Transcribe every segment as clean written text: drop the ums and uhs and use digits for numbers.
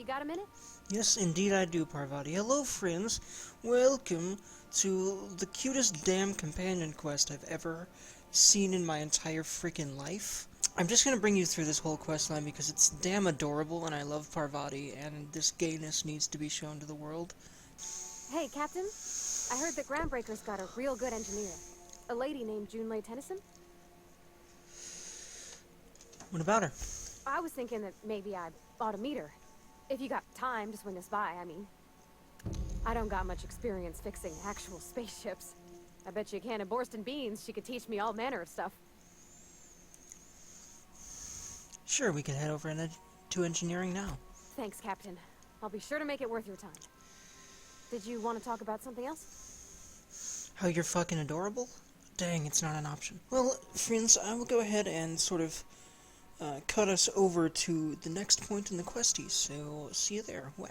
You got a minute? Yes, indeed I do, Parvati. Hello, friends. Welcome to the cutest damn companion quest I've ever seen in my entire freaking life. I'm just gonna bring you through this whole quest line because it's damn adorable and I love Parvati, and this gayness needs to be shown to the world. Hey, Captain. I heard that Groundbreaker's got a real good engineer. A lady named Junlei Tennyson. What about her? I was thinking that maybe I ought to meet her. If you got time to swing this by, I mean. I don't got much experience fixing actual spaceships. I bet you a can of Borston beans she could teach me all manner of stuff. Sure, we could head over to engineering now. Thanks, Captain. I'll be sure to make it worth your time. Did you want to talk about something else? How you're fucking adorable? Dang, it's not an option. Well, friends, I will go ahead and sort of cut us over to the next point in the questies, so see you there. Wow.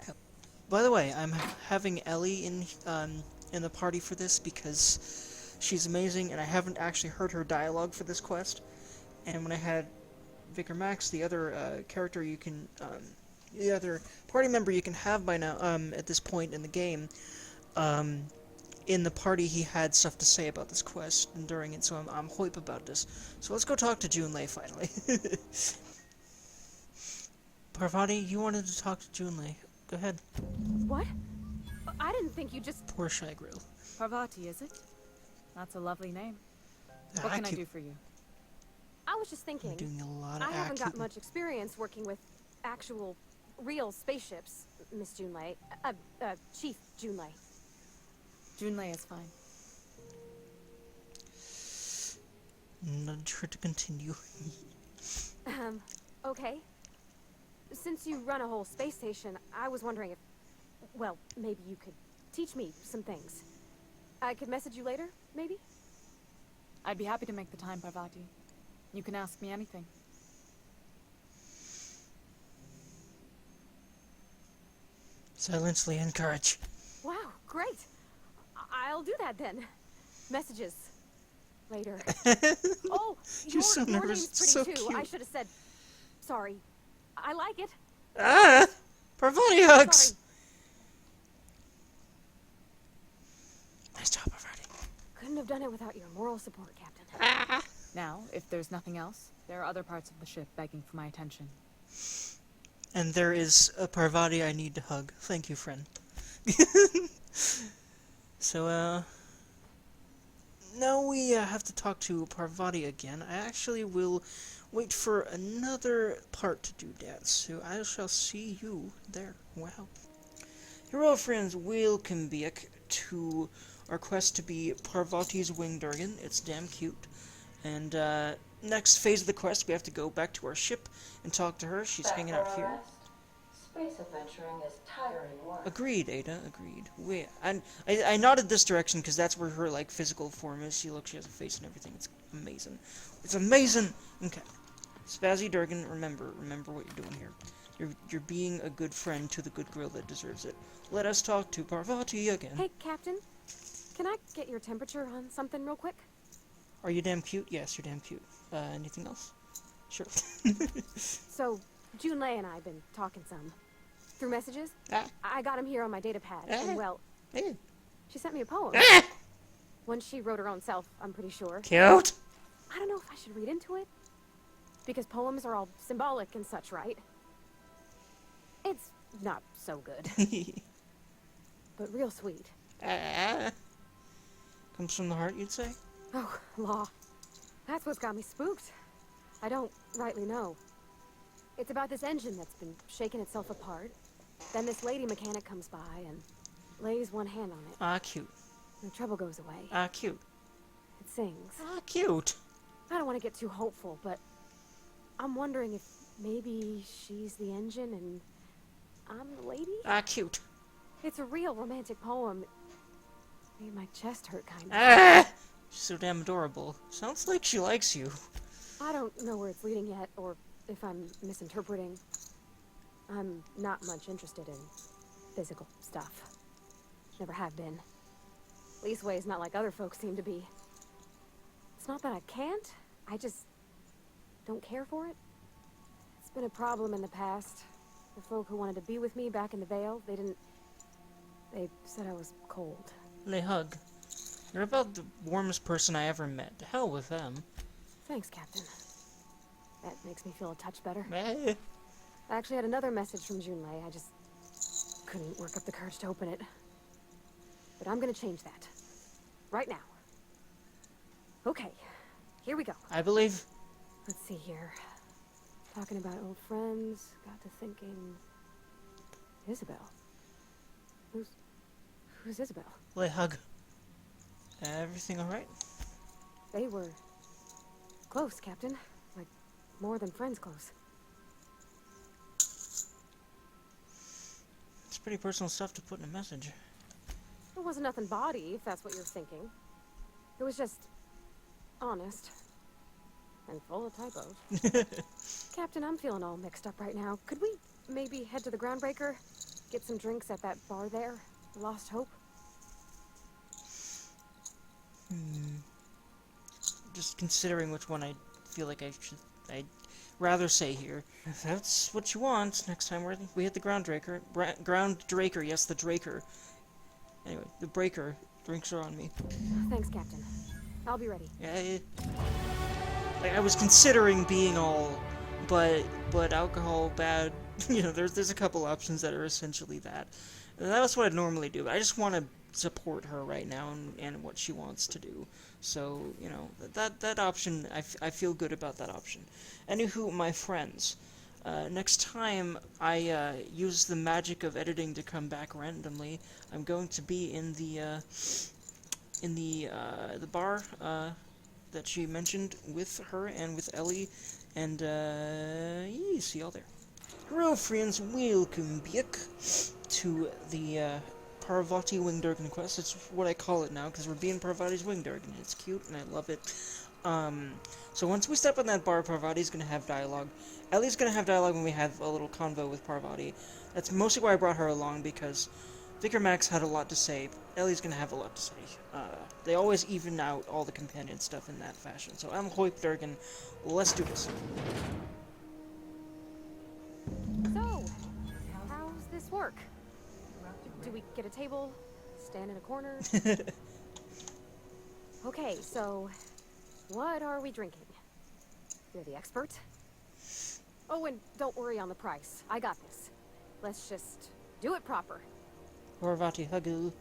By the way, I'm having Ellie in the party for this because she's amazing, and I haven't actually heard her dialogue for this quest. And when I had Vicar Max, the other character you can, the other party member you can have by now, at this point in the game, in the party he had stuff to say about this quest during it, so I'm hype about this. So let's go talk to Junlei finally. Parvati, you wanted to talk to Junlei. Go ahead. What? I didn't think you just... Poor Shy Grill. Parvati, is it? That's a lovely name. What can I do for you? I was just thinking, I'm doing a lot of I haven't got much experience working with actual, real spaceships, Miss Junlei. Chief Junlei. Junlei is fine. Nudge her to continue. Okay. Since you run a whole space station, I was wondering if, well, maybe you could teach me some things. I could message you later, maybe? I'd be happy to make the time, Parvati. You can ask me anything. Silently encourage. Wow, great. I'll do that then. Messages. Later. Oh, You're so your nervous. name's pretty So too. cute. I should have said sorry. I like it. Ah! Parvati hugs! Sorry. Nice job, Parvati. Couldn't have done it without your moral support, Captain. Ah! Now, if there's nothing else, there are other parts of the ship begging for my attention. And there is a Parvati I need to hug. Thank you, friend. So, now we have to talk to Parvati again. I actually will wait for another part to do that, so I shall see you there. Wow. Hello, friends. Welcome back to our quest to be Parvati's winged organ. It's damn cute. And, next phase of the quest, we have to go back to our ship and talk to her. She's hanging out here. Space adventuring is tiring work. Agreed, Ada, agreed. I nodded this direction because that's where her, like, physical form is. She has a face and everything. It's amazing. It's amazing! Okay. Spazzy Durgan, remember what you're doing here. You're being a good friend to the good girl that deserves it. Let us talk to Parvati again. Hey, Captain. Can I get your temperature on something real quick? Are you damn cute? Yes, you're damn cute. Anything else? Sure. So, Junlei and I have been talking some. Through messages? Ah. I got him here on my data pad, and well, Hey. she sent me a poem. One she wrote her own self, I'm pretty sure. Cute! I don't know if I should read into it. Because poems are all symbolic and such, right? It's not so good. But real sweet. Comes from the heart, you'd say? Oh, law. That's what's got me spooked. I don't rightly know. It's about this engine that's been shaking itself apart. Then this lady mechanic comes by and lays one hand on it. Ah, cute. And the trouble goes away. Ah, cute. It sings. Ah, cute. I don't want to get too hopeful, but I'm wondering if maybe she's the engine and I'm the lady? Ah, cute. It's a real romantic poem. Made my chest hurt, kind of. Ah! She's so damn adorable. Sounds like she likes you. I don't know where it's leading yet, or if I'm misinterpreting. I'm not much interested in physical stuff. Never have been. Leastways, not like other folks seem to be. It's not that I can't, I just don't care for it. It's been a problem in the past. The folk who wanted to be with me back in the Vale, they didn't... They said I was cold. They hug. You're about the warmest person I ever met. To hell with them. Thanks, Captain. That makes me feel a touch better. Eh. I actually had another message from Junlei. I just couldn't work up the courage to open it. But I'm gonna change that. Right now. Okay, here we go. I believe. Let's see here. Talking about old friends, got to thinking... Isabel. Who's Isabel? They hug. Everything alright? They were... close, Captain. Like, more than friends close. It's pretty personal stuff to put in a message. It wasn't nothing bawdy, if that's what you're thinking. It was just... honest. And full of typos. Captain, I'm feeling all mixed up right now. Could we maybe head to the Groundbreaker? Get some drinks at that bar there? Lost Hope? Just considering which one I feel like I'd rather say here. If that's what you want, next time we hit the Groundbreaker, yes, the Draker. Anyway, the Breaker. Drinks are on me. Thanks, Captain. I'll be ready. Yeah. Like, I was considering being all, but alcohol, bad. You know, there's a couple options that are essentially that. And that's what I'd normally do. But I just want to support her right now and what she wants to do. So, you know, that option, I feel good about that option. Anywho, my friends, next time I use the magic of editing to come back randomly, I'm going to be in the bar that she mentioned with her and with Ellie, and see y'all there. Hello, friends, welcome back to the Parvati Wingdurgan quest. It's what I call it now, because we're being Parvati's Wingdurgan. It's cute, and I love it. So once we step on that bar, Parvati's gonna have dialogue. Ellie's gonna have dialogue when we have a little convo with Parvati. That's mostly why I brought her along, because Vicar Max had a lot to say. Ellie's gonna have a lot to say. They always even out all the companion stuff in that fashion. So I'm Hoipdurgan. Let's do this. So, how's this work? Do we get a table? Stand in a corner? Okay, so what are we drinking? You're the expert. Oh, and don't worry on the price. I got this. Let's just do it proper. Parvati Huggle.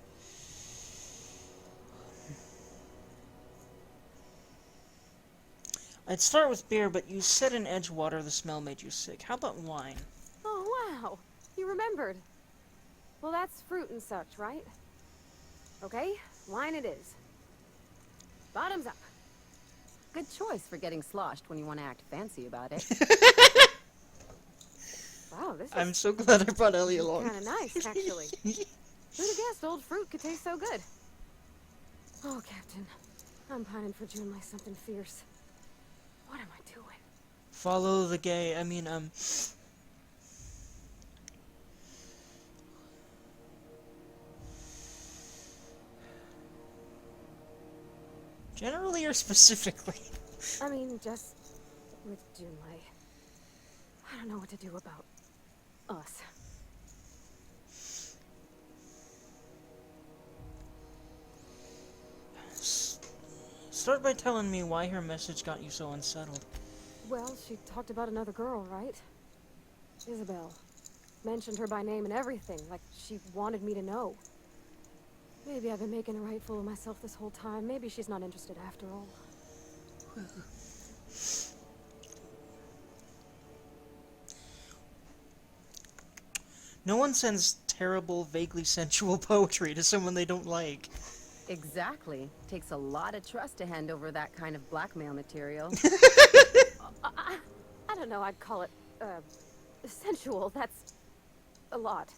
I'd start with beer, but you said in Edgewater the smell made you sick. How about wine? Oh, wow. You remembered. Well, that's fruit and such, right? Okay, wine it is. Bottoms up. Good choice for getting sloshed when you want to act fancy about it. Wow, this is I'm so glad I brought Ellie along. kind of nice, actually. Who'd have guessed old fruit could taste so good? Oh, Captain. I'm pining for June like something fierce. What am I doing? Follow the gay. Generally or specifically? I mean, just with Junlei. I don't know what to do about us. Start by telling me why her message got you so unsettled. Well, she talked about another girl, right? Isabel. Mentioned her by name and everything, like she wanted me to know. Maybe I've been making a right fool of myself this whole time. Maybe she's not interested after all. No one sends terrible, vaguely sensual poetry to someone they don't like. Exactly. Takes a lot of trust to hand over that kind of blackmail material. I don't know, I'd call it, sensual. That's a lot.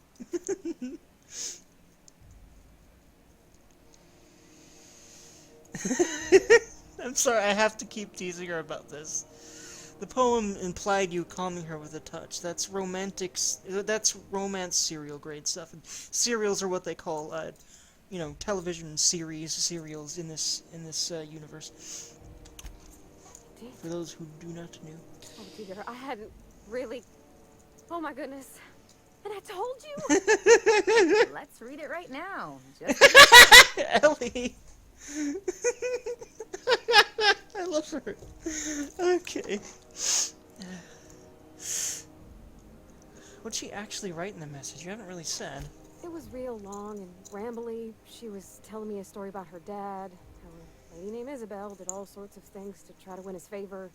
I'm sorry, I have to keep teasing her about this. The poem implied you calming her with a touch. That's that's romance serial grade stuff. And serials are what they call, television serials in this universe. Damn. For those who do not know. Oh dear, I hadn't really... Oh my goodness. And I told you. Let's read it right now. Just Ellie. I love her. Okay. What'd she actually write in the message? You haven't really said. It was real long and rambly. She was telling me a story about her dad, how a lady named Isabel did all sorts of things to try to win his favor.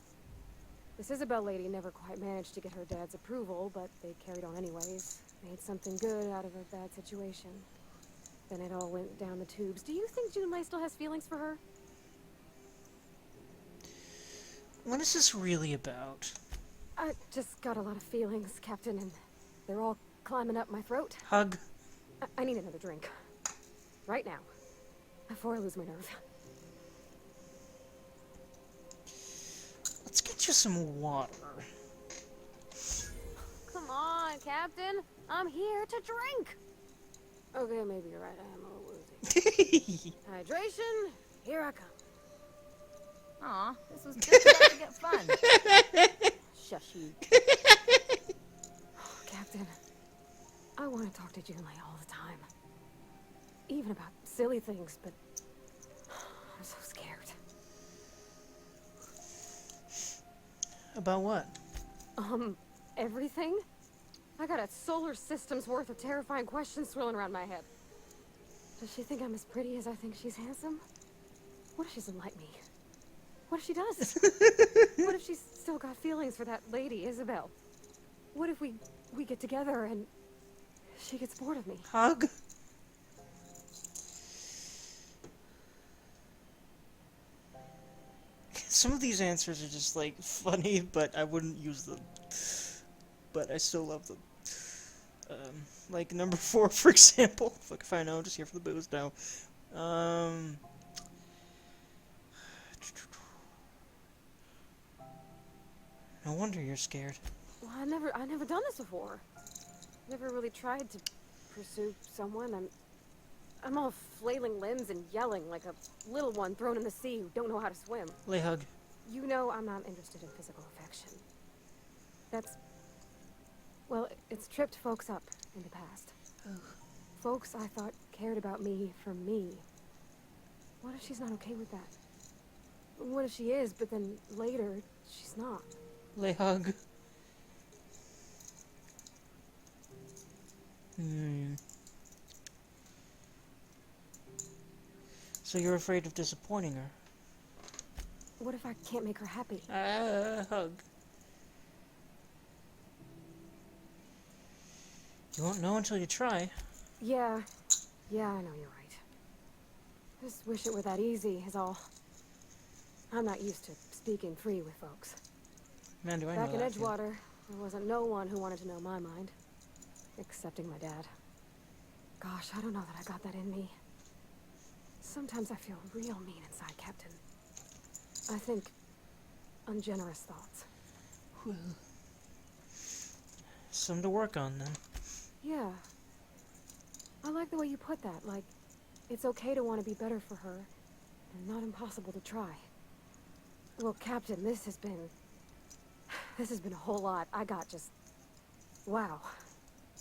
This Isabel lady never quite managed to get her dad's approval, but they carried on anyways. Made something good out of a bad situation. Then it all went down the tubes. Do you think Junlei still has feelings for her? What is this really about? I just got a lot of feelings, Captain, and they're all climbing up my throat. Hug. I need another drink. Right now. Before I lose my nerve. Let's get you some water. Come on, Captain. I'm here to drink. Okay, maybe you're right. I am a little woozy. Hydration, here I come. aw, this was just about to get fun. Shush you. Captain, I want to talk to Junlei all the time. Even about silly things, but I'm so scared. About what? Everything? I got a solar system's worth of terrifying questions swirling around my head. Does she think I'm as pretty as I think she's handsome? What if she doesn't like me? What if she does? What if she's still got feelings for that lady, Isabel? What if we get together and she gets bored of me? Hug. Some of these answers are just like funny, but I wouldn't use them. But I still love them. Like number 4, for example. Fuck if I know, I'm just here for the booze now. No wonder you're scared. Well, I never done this before. Never really tried to pursue someone. I'm all flailing limbs and yelling like a little one thrown in the sea who don't know how to swim. Lay hug. You know I'm not interested in physical affection. That's... well, it's tripped folks up in the past. Ugh. Folks I thought cared about me for me. What if she's not okay with that? What if she is, but then later, she's not? Lay hug. So you're afraid of disappointing her? What if I can't make her happy? Hug. You won't know until you try. Yeah, I know you're right. Just wish it were that easy, is all. I'm not used to speaking free with folks. Man, do I know Back in that feeling. Edgewater, there wasn't no one who wanted to know my mind. Excepting my dad. Gosh, I don't know that I got that in me. Sometimes I feel real mean inside, Captain. I think ungenerous thoughts. Well, some to work on, then. Yeah. I like the way you put that, like, it's okay to want to be better for her, and not impossible to try. Well, Captain, this has been a whole lot. I got just... wow.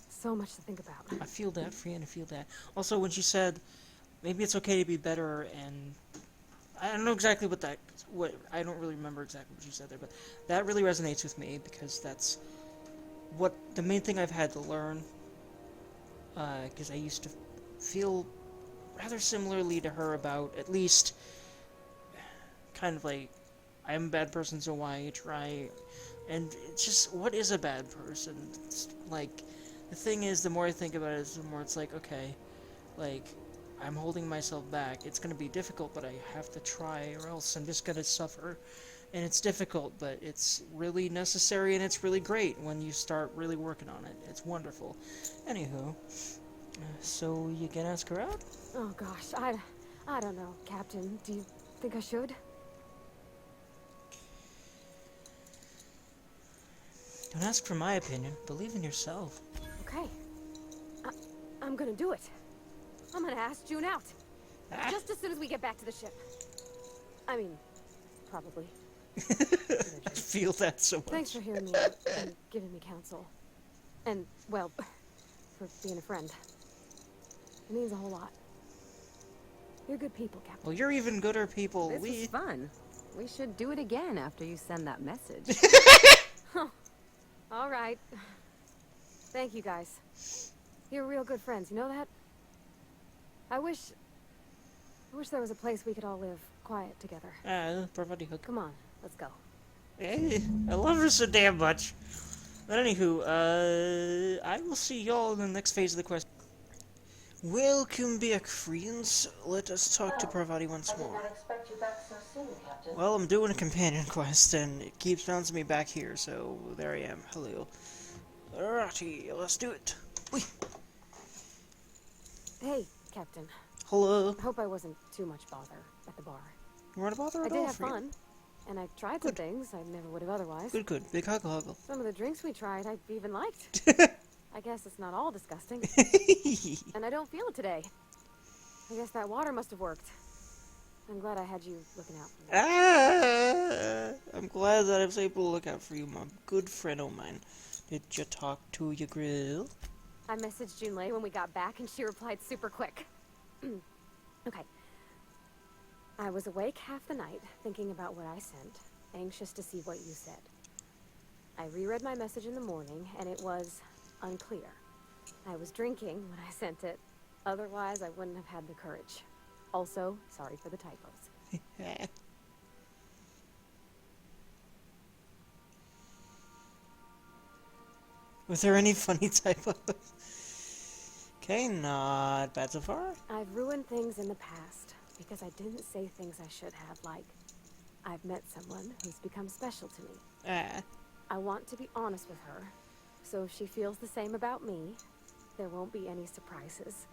So much to think about. I feel that, Frian, I feel that. Also, when she said, maybe it's okay to be better, and... I don't know exactly I don't really remember exactly what she said there, but that really resonates with me, because that's what the main thing I've had to learn, because I used to feel rather similarly to her about, at least, kind of like, I'm a bad person, so why try? And it's just, what is a bad person? It's like, the thing is, the more I think about it, the more it's like, okay, like, I'm holding myself back. It's going to be difficult, but I have to try, or else I'm just going to suffer. And it's difficult, but it's really necessary, and it's really great when you start really working on it. It's wonderful. Anywho, so you can ask her out? Oh gosh, I don't know, Captain. Do you think I should? Don't ask for my opinion. Believe in yourself. Okay. I'm gonna do it. I'm gonna ask June out. Just as soon as we get back to the ship. I mean, probably. I feel that so much. Thanks for hearing me out and giving me counsel. And, well, for being a friend. It means a whole lot. You're good people, Captain. Well, you're even gooder people. This was fun. We should do it again after you send that message. All right. Thank you, guys. You're real good friends, you know that? I wish there was a place we could all live quiet together. Parvati hook. Come on, let's go. Hey, I love her so damn much. But anywho, I will see y'all in the next phase of the quest. Welcome back, friends. Let us talk to Parvati once I did more. not expect you back so soon, Captain. Well, I'm doing a companion quest, and it keeps bouncing me back here, so there I am. Hello. Alrighty, let's do it. Whee! Hey, Captain. Hello. I hope I wasn't too much bother at the bar. You weren't a bother I at did all, have friend. fun, and I tried some things I never would have otherwise. Good, good. Big huggle, huggle. Some of the drinks we tried I even liked. I guess it's not all disgusting. And I don't feel it today. I guess that water must have worked. I'm glad I had you looking out for me. I'm glad that I was able to look out for you, my good friend of mine. Did you talk to your grill? I messaged Junlei when we got back, and she replied super quick. Okay. I was awake half the night, thinking about what I sent, anxious to see what you said. I reread my message in the morning, and it was unclear. I was drinking when I sent it. Otherwise, I wouldn't have had the courage. Also, sorry for the typos. Was there any funny typos? Okay, not bad so far. I've ruined things in the past because I didn't say things I should have, like, I've met someone who's become special to me. I want to be honest with her, so if she feels the same about me, there won't be any surprises.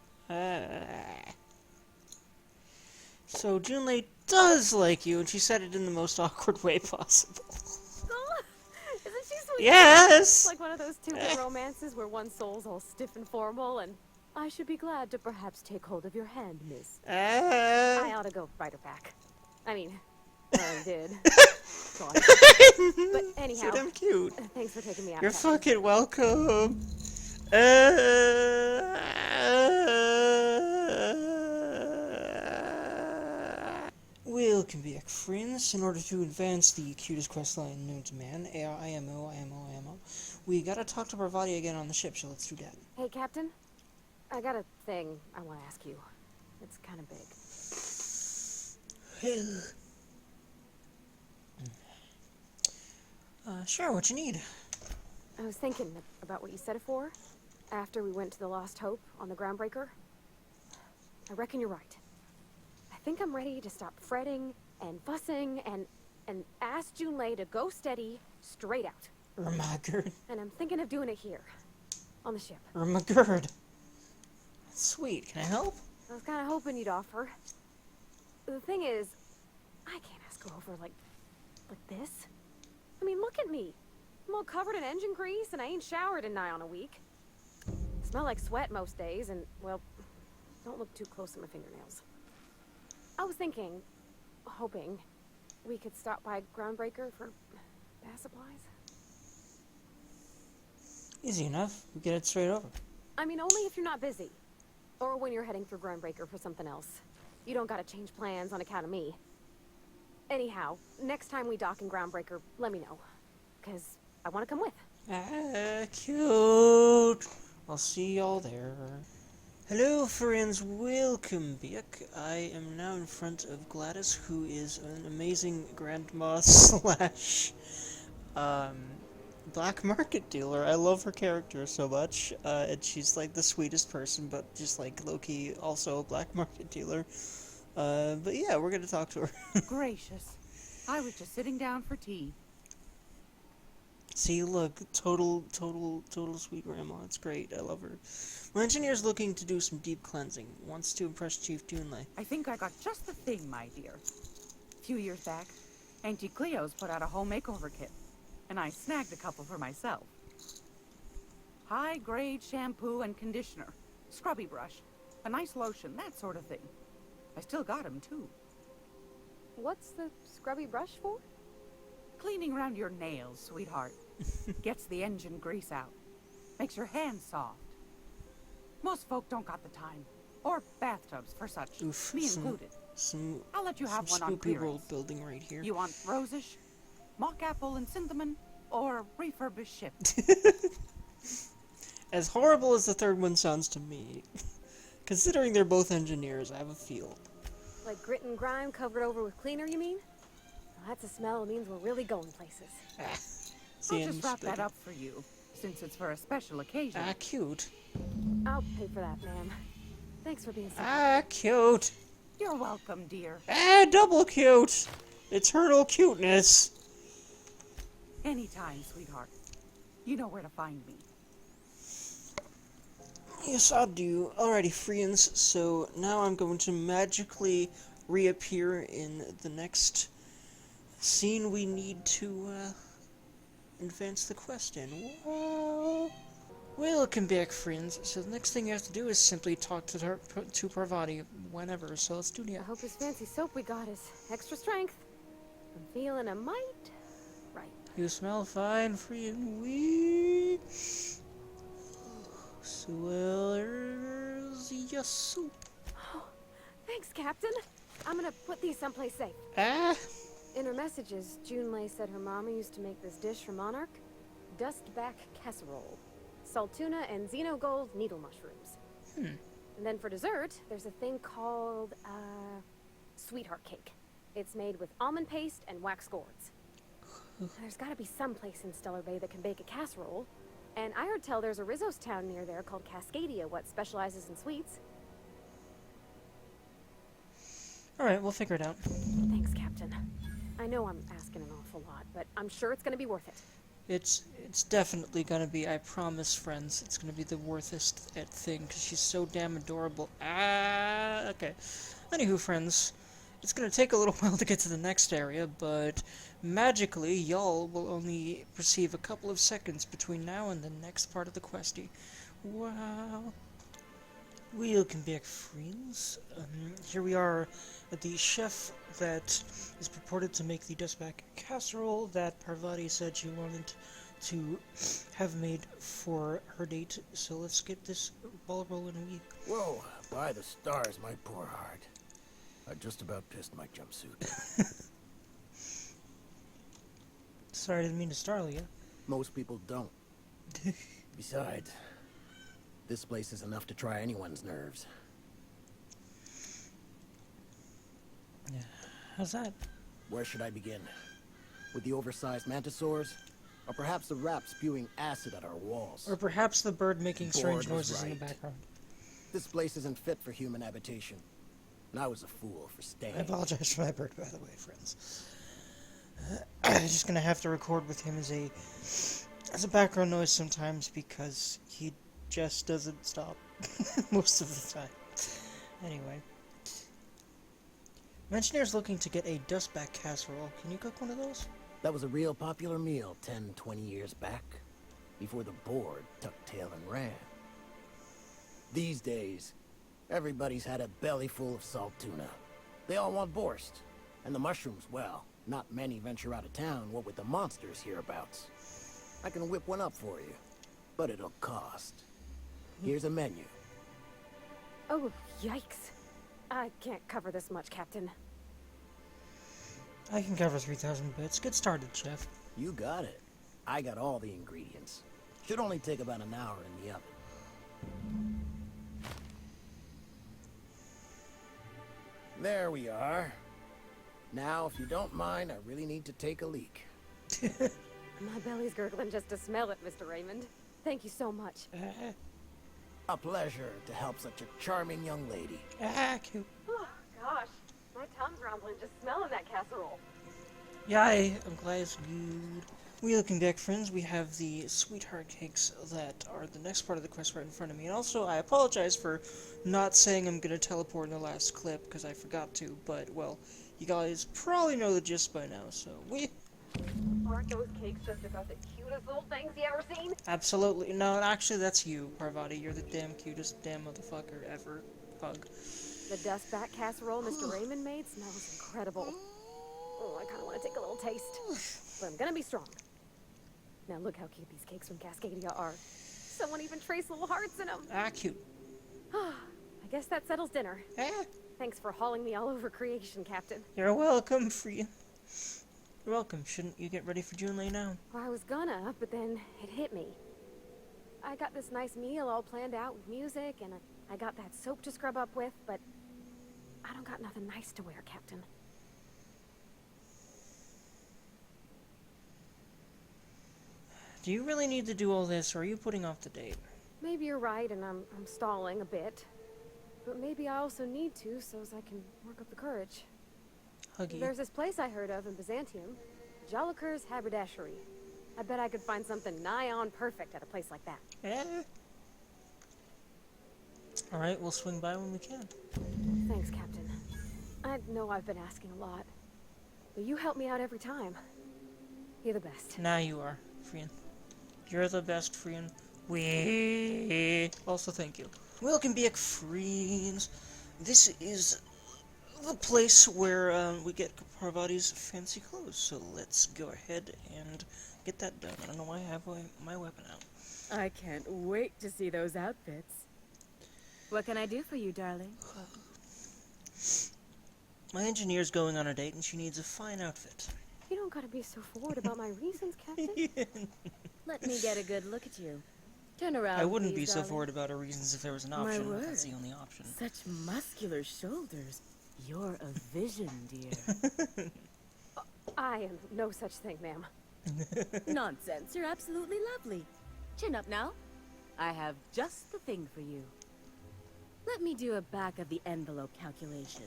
So Junlei does like you, and she said it in the most awkward way possible. Isn't she sweet? Yes! Like one of those stupid romances where one soul's all stiff and formal, and I should be glad to perhaps take hold of your hand, miss. I ought to go write her back. I mean, I already did. But anyhow, So damn cute. thanks for taking me out. You're Captain. fucking welcome. Welcome back, friends. In order to advance the cutest questline known to man, AIMO, we gotta talk to Parvati again on the ship, so let's do that. Hey, Captain. I got a thing I want to ask you. It's kind of big. Sure, what you need? I was thinking about what you said it for after we went to the Lost Hope on the Groundbreaker. I reckon you're right. I think I'm ready to stop fretting and fussing and ask Junlei to go steady straight out. Ermagerd. And I'm thinking of doing it here, on the ship. Ermagerd. Sweet, can I help? I was kind of hoping you'd offer. The thing is, I can't ask her over like this. I mean, look at me. I'm all covered in engine grease, and I ain't showered in nigh on a week. Smell like sweat most days, and, well, don't look too close at my fingernails. I was thinking, hoping, we could stop by Groundbreaker for bath supplies. Easy enough. We get it straight over. I mean, only if you're not busy. Or when you're heading through Groundbreaker for something else. You don't gotta change plans on account of me. Anyhow, next time we dock in Groundbreaker, let me know. 'Cause I want to come with. Cute. I'll see y'all there. Hello, friends. Welcome back. I am now in front of Gladys, who is an amazing grandma slash black market dealer. I love her character so much, and she's like the sweetest person, but just like low-key also a black market dealer. But yeah, we're gonna talk to her. Gracious. I was just sitting down for tea. See, look, total sweet grandma. It's great. I love her. My engineer's looking to do some deep cleansing. Wants to impress Chief Junlei. I think I got just the thing, my dear. A few years back, Auntie Cleo's put out a home makeover kit, and I snagged a couple for myself. High-grade shampoo and conditioner, scrubby brush, a nice lotion, that sort of thing. I still got 'em, too. What's the scrubby brush for? Cleaning around your nails, sweetheart. Gets the engine grease out. Makes your hands soft. Most folk don't got the time. Or bathtubs for such. Oof, Me some- included. Some I'll let you have one on spoopy clearance. world building right here. You want rosish, mock apple and cinnamon, or refurbished ship? As horrible as the third one sounds to me, considering they're both engineers, I have a feel. Like grit and grime covered over with cleaner, you mean? Well, that's a smell. It means we're really going places. I'll just wrap that up for you, since it's for a special occasion. Ah, cute. I'll pay for that, ma'am. Thanks for being so... Ah, cute. You're welcome, dear. Ah, double cute. Eternal cuteness. Anytime, sweetheart. You know where to find me. Yes, I do. Alrighty, friends. So now I'm going to magically reappear in the next scene we need to advance the quest in. Whoa. Welcome back, friends. So the next thing you have to do is simply talk to Parvati whenever. So let's do I that. hope this fancy soap we got is extra strength. I'm feeling a mite right. You smell fine, friend. Wee. Swellers, your soup. Oh, thanks, Captain. I'm gonna put these someplace safe. Ah. In her messages, Junlei said her mama used to make this dish for Monarch. Dustback casserole. Salt tuna and xenogold needle mushrooms. And then for dessert, there's a thing called, sweetheart cake. It's made with almond paste and wax gourds. There's gotta be some place in Stellar Bay that can bake a casserole. And I heard tell there's a Rizzo's town near there called Cascadia, what specializes in sweets. Alright, we'll figure it out. Thanks, Captain. I know I'm asking an awful lot, but I'm sure it's gonna be worth it. It's definitely gonna be, I promise, friends. It's gonna be the worthest thing, because she's so damn adorable. Ah, okay. Anywho, friends, it's gonna take a little while to get to the next area, but magically, y'all will only perceive a couple of seconds between now and the next part of the questy. Wow. Welcome back, friends. Here we are at the chef that is purported to make the dustback casserole that Parvati said she wanted to have made for her date. So let's get this ball rolling. Whoa, by the stars, my poor heart. I just about pissed my jumpsuit. Sorry, I didn't mean to startle you. Most people don't. Besides, this place is enough to try anyone's nerves. Yeah. How's that? Where should I begin? With the oversized mantisaurs? Or perhaps the rat spewing acid at our walls? Or perhaps the bird making strange Board was noises in the right. background. This place isn't fit for human habitation. And I was a fool for staying. I apologize for my bird, by the way, friends. I'm just gonna have to record with him as a background noise sometimes because he just doesn't stop most of the time. Anyway. My engineer's looking to get a dustback casserole. Can you cook one of those? That was a real popular meal 10, 20 years back, before the board tucked tail and ran. These days, everybody's had a belly full of salt tuna. They all want borscht. And the mushrooms, well, not many venture out of town, what with the monsters hereabouts. I can whip one up for you, but it'll cost. Here's a menu. Oh, yikes. I can't cover this much, Captain. I can cover 3,000 bits. Get started, chef. You got it. I got all the ingredients. Should only take about an hour in the oven. There we are. Now, if you don't mind, I really need to take a leak. My belly's gurgling just to smell it, Mr. Raymond. Thank you so much. A pleasure to help such a charming young lady. Cute. Oh, gosh. My tongue's rumbling just smelling that casserole. Yay, I'm glad it's good. Welcome back, friends. We have the sweetheart cakes that are the next part of the quest right in front of me. And also, I apologize for not saying I'm going to teleport in the last clip, because I forgot to. But, well, you guys probably know the gist by now, so Aren't those cakes just about the cutest little things you ever seen? Absolutely. No, actually, that's you, Parvati. You're the damn cutest damn motherfucker ever. Hug. The dustback casserole Mr. Raymond made smells incredible. Oh, I kind of want to take a little taste. But I'm gonna be strong. Now look how cute these cakes from Cascadia are. Someone even traced little hearts in them. Cute. guess that settles dinner. Ah, Thanks for hauling me all over creation, Captain. you're welcome, Frian. You're welcome. Shouldn't you get ready for Junlei now? Well, I was gonna, but then it hit me. I got this nice meal all planned out with music, and I got that soap to scrub up with, but I don't got nothing nice to wear, Captain. Do you really need to do all this, or are you putting off the date? Maybe you're right, and I'm stalling a bit. But maybe I also need to, so as I can work up the courage. Huggy. There's this place I heard of in Byzantium, Jolicoeur's Haberdashery. I bet I could find something nigh on perfect at a place like that. Eh. Alright, we'll swing by when we can. Thanks, Captain. I know I've been asking a lot, but you help me out every time. You're the best. Now you are, Frian. You're the best, Frian. We also thank you. Welcome back, friends. This is the place where we get Parvati's fancy clothes. So let's go ahead and get that done. I don't know why I have my weapon out. I can't wait to see those outfits. What can I do for you, darling? My engineer's going on a date and she needs a fine outfit. You don't gotta be so forward about my reasons, Captain. Let me get a good look at you. Turn around, I wouldn't please, be so darling. forward about her reasons if there was an My option. word. That's the only option. Such muscular shoulders. You're a vision, dear. I am no such thing, ma'am. Nonsense. You're absolutely lovely. Chin up now. I have just the thing for you. Let me do a back of the envelope calculation.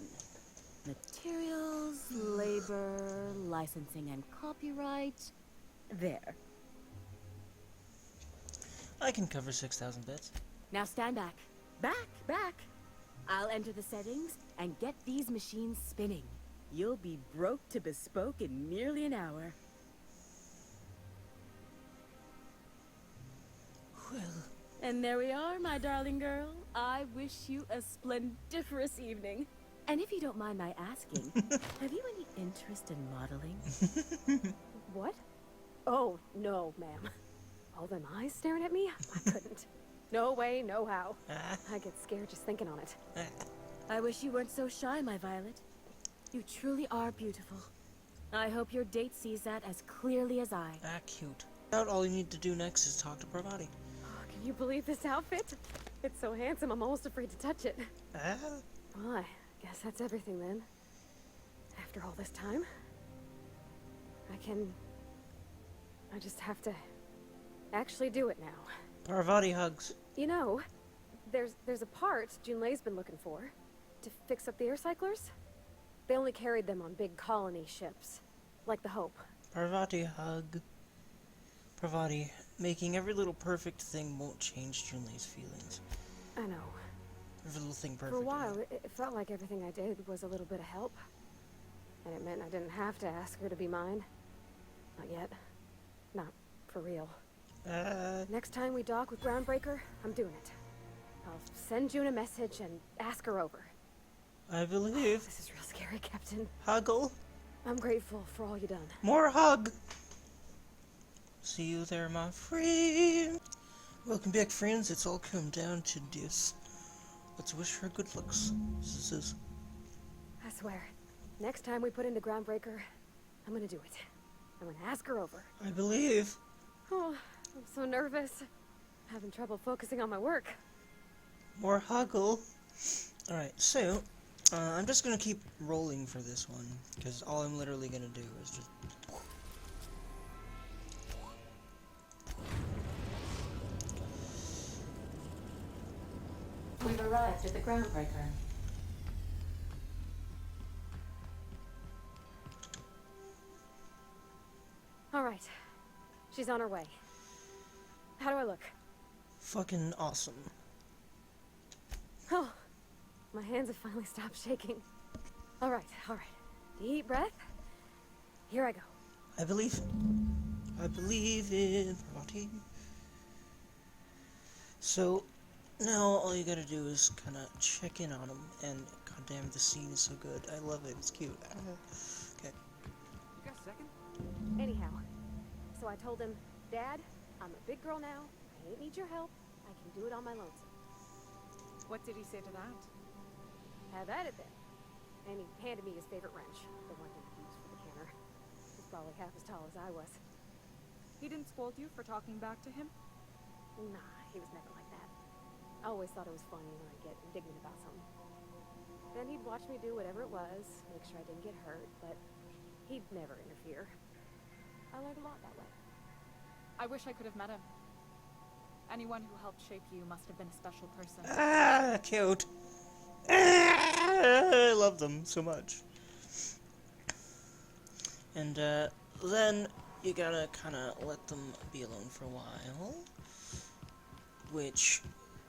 Materials, labor, licensing and copyright. There. I can cover 6,000 bits. Now stand back. Back. I'll enter the settings and get these machines spinning. You'll be broke to bespoke in nearly an hour. Well, And there we are, my darling girl. I wish you a splendiferous evening. And if you don't mind my asking, have you any interest in modeling? What? Oh, no, ma'am. All them eyes staring at me? I couldn't. No way, no how. I get scared just thinking on it. I wish you weren't so shy, my Violet. You truly are beautiful. I hope your date sees that as clearly as I. Cute. Now all you need to do next is talk to Parvati. Oh, can you believe this outfit? It's so handsome, I'm almost afraid to touch it. Well, I guess that's everything then. After all this time, I just have to actually do it now. Parvati hugs. You know, there's a part Junlei's been looking for to fix up the air cyclers. They only carried them on big colony ships, like the Hope. Parvati hug. Parvati, making every little perfect thing won't change Junlei's feelings. I know. Every little thing perfect. For a while, it felt like everything I did was a little bit of help. And it meant I didn't have to ask her to be mine. Not yet. Not for real. Next time we dock with Groundbreaker, I'm doing it. I'll send June a message and ask her over. I believe. This is real scary, Captain. Huggle. I'm grateful for all you done. More hug. See you there, my friend. Welcome back, friends. It's all come down to this. Let's wish her good looks. This is. I swear, next time we put into Groundbreaker, I'm gonna do it. I'm gonna ask her over. I believe. Oh, I'm so nervous. Having trouble focusing on my work. More huggle. Alright, so, I'm just gonna keep rolling for this one, because all I'm literally gonna do is just... We've arrived at the Groundbreaker. All right, she's on her way. How do I look? Fucking awesome. Oh, my hands have finally stopped shaking. All right. Deep breath. Here I go. I believe in Parvati. So, now all you gotta do is kinda check in on him, and goddamn, the scene is so good. I love it, it's cute. Okay. You got a second? Anyhow, so I told him, Dad, I'm a big girl now. I ain't need your help. I can do it on my lonesome. What did he say to that? Have at it then. And he handed me his favorite wrench, the one he used for the canner. He's probably half as tall as I was. He didn't scold you for talking back to him? Nah, he was never like that. I always thought it was funny when I'd get indignant about something. Then he'd watch me do whatever it was, make sure I didn't get hurt, but he'd never interfere. I learned a lot that way. I wish I could have met him. Anyone who helped shape you must have been a special person. Ah, cute. I love them so much. And then you gotta kind of let them be alone for a while, which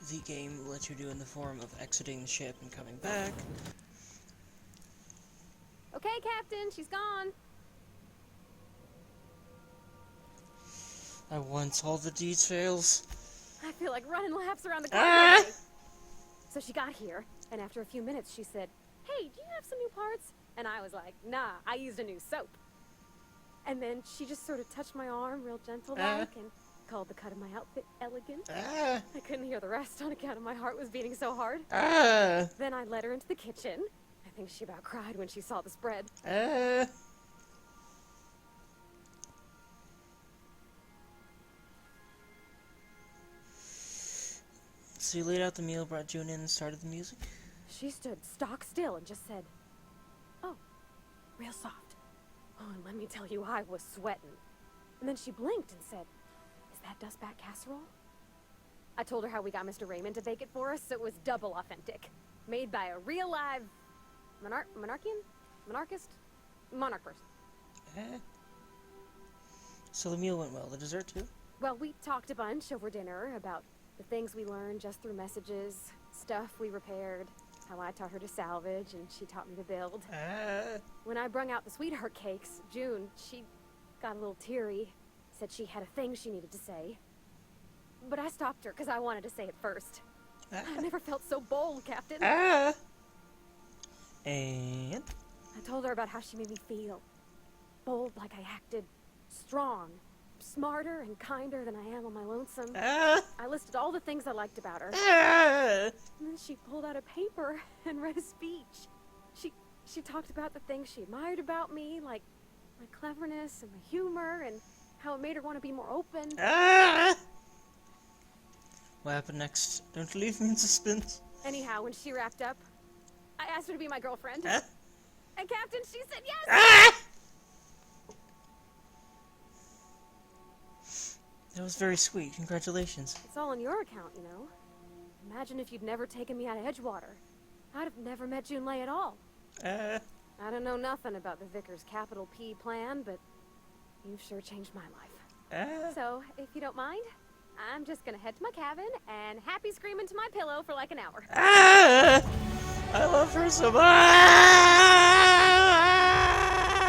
the game lets you do in the form of exiting the ship and coming back. Okay, Captain, she's gone. I want all the details. I feel like running laps around the Ah! cargo bay. So she got here, and after a few minutes she said, "Hey, do you have some new parts?" And I was like, "Nah, I used a new soap." And then she just sort of touched my arm real gentle-like and called the cut of my outfit elegant. I couldn't hear the rest on account of my heart was beating so hard. Then I led her into the kitchen. I think she about cried when she saw the spread. So you laid out the meal, brought June in, and started the music? She stood stock still and just said, "Oh, real soft." Oh, and let me tell you, I was sweating. And then she blinked and said, "Is that dustback casserole?" I told her how we got Mr. Raymond to bake it for us, so it was double authentic. Made by a real live monarch person. So the meal went well. The dessert too? Well, we talked a bunch over dinner about the things we learned just through messages, stuff we repaired, how I taught her to salvage and she taught me to build. When I brung out the sweetheart cakes, June, she got a little teary, said she had a thing she needed to say. But I stopped her because I wanted to say it first. I never felt so bold, Captain. And? I told her about how she made me feel. Bold like I acted, strong, smarter and kinder than I am on my lonesome. I listed all the things I liked about her. And then she pulled out a paper and read a speech. She talked about the things she admired about me, like my cleverness and my humor, and how it made her want to be more open. What happened next? Don't leave me in suspense. Anyhow, when she wrapped up, I asked her to be my girlfriend. Huh? And Captain, she said yes! That was very sweet. Congratulations. It's all on your account, you know. Imagine if you'd never taken me out of Edgewater. I'd have never met June Lay at all. I don't know nothing about the Vicar's capital P plan, but you've sure changed my life. So, if you don't mind, I'm just gonna head to my cabin and happy scream into my pillow for like an hour. I love her so much!